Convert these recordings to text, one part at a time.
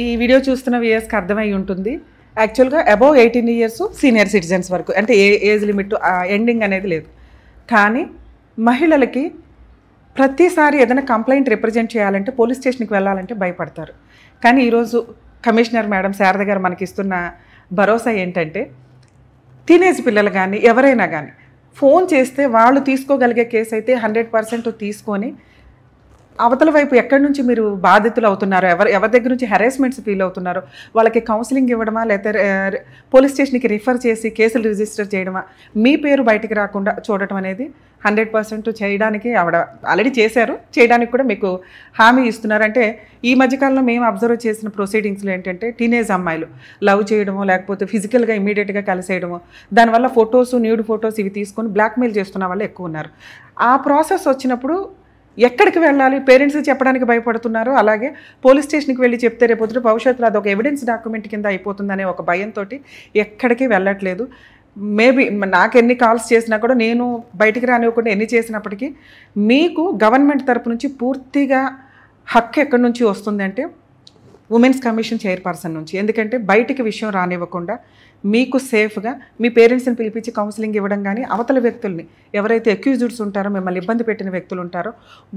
ఈ వీడియో చూస్తున్న వ్యూయర్స్కి అర్థమై ఉంటుంది. యాక్చువల్గా అబౌవ్ 18 ఇయర్స్ సీనియర్ సిటిజన్స్ వరకు, అంటే ఏజ్ లిమిట్ ఎండింగ్ అనేది లేదు. కానీ మహిళలకి ప్రతిసారి ఏదైనా కంప్లైంట్ రిప్రజెంట్ చేయాలంటే పోలీస్ స్టేషన్కి వెళ్ళాలంటే భయపడతారు. కానీ ఈరోజు కమిషనర్ మేడం శారద గారు మనకి ఇస్తున్న భరోసా ఏంటంటే, టీనేజ్ పిల్లలు కానీ ఎవరైనా కానీ ఫోన్ చేస్తే వాళ్ళు తీసుకోగలిగే కేసు అయితే 100% తీసుకొని, అవతల వైపు ఎక్కడి నుంచి మీరు బాధితులు అవుతున్నారో, ఎవరి దగ్గర నుంచి హెరాస్మెంట్స్ ఫీల్ అవుతున్నారో వాళ్ళకి కౌన్సిలింగ్ ఇవ్వడమా, లేకపోతే పోలీస్ స్టేషన్కి రిఫర్ చేసి కేసులు రిజిస్టర్ చేయడమా, మీ పేరు బయటికి రాకుండా చూడటం అనేది 100% చేయడానికి ఆవిడ ఆల్రెడీ చేశారు. చేయడానికి కూడా మీకు హామీ ఇస్తున్నారు. అంటే ఈ మధ్యకాలంలో మేము అబ్జర్వ్ చేసిన ప్రొసీడింగ్స్లో ఏంటంటే, టీనేజ్ అమ్మాయిలు లవ్ చేయడమో లేకపోతే ఫిజికల్గా ఇమీడియట్గా కలిసేయడమో, దానివల్ల ఫొటోస్, న్యూడ్ ఫొటోస్ ఇవి తీసుకొని బ్లాక్మెయిల్ చేస్తున్న వాళ్ళు ఎక్కువ ఉన్నారు. ఆ ప్రాసెస్ వచ్చినప్పుడు ఎక్కడికి వెళ్ళాలి, పేరెంట్స్ చెప్పడానికి భయపడుతున్నారు. అలాగే పోలీస్ స్టేషన్కి వెళ్ళి చెప్తే రేపొద్దు భవిష్యత్తులో అదొక ఎవిడెన్స్ డాక్యుమెంట్ కింద అయిపోతుందనే ఒక భయంతో ఎక్కడికి వెళ్ళట్లేదు. మేబీ నాకు ఎన్ని కాల్స్ చేసినా కూడా, నేను బయటికి రానివ్వకుండా ఎన్ని చేసినప్పటికీ మీకు గవర్నమెంట్ తరపు నుంచి పూర్తిగా హక్కు ఎక్కడి నుంచి వస్తుందంటే ఉమెన్స్ కమిషన్ చైర్పర్సన్ నుంచి. ఎందుకంటే బయటికి విషయం రానివ్వకుండా మీకు సేఫ్గా మీ పేరెంట్స్ని పిలిపించి కౌన్సిలింగ్ ఇవ్వడం కానీ, అవతల వ్యక్తుల్ని ఎవరైతే అక్యూజ్డ్స్ ఉంటారో, మిమ్మల్ని ఇబ్బంది పెట్టిన వ్యక్తులు ఉంటారో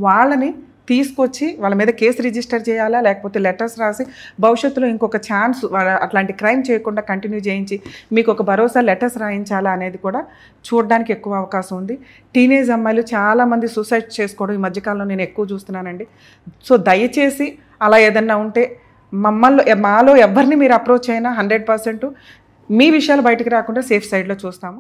వాళ్ళని తీసుకొచ్చి వాళ్ళ మీద కేసు రిజిస్టర్ చేయాలా, లేకపోతే లెటర్స్ రాసి భవిష్యత్తులో ఇంకొక ఛాన్స్ అట్లాంటి క్రైమ్ చేయకుండా కంటిన్యూ చేయించి మీకు ఒక భరోసా లెటర్స్ రాయించాలా అనేది కూడా చూడడానికి ఎక్కువ అవకాశం ఉంది. టీనేజ్ అమ్మాయిలు చాలామంది సూసైడ్ చేసుకోవడం ఈ మధ్యకాలంలో నేను ఎక్కువ చూస్తున్నానండి. సో దయచేసి అలా ఏదన్నా ఉంటే మాలో ఎవరిని మీరు అప్రోచ్ అయినా 100% మీ విషయాలు బయటికి రాకుండా సేఫ్ సైడ్లో చూస్తాము.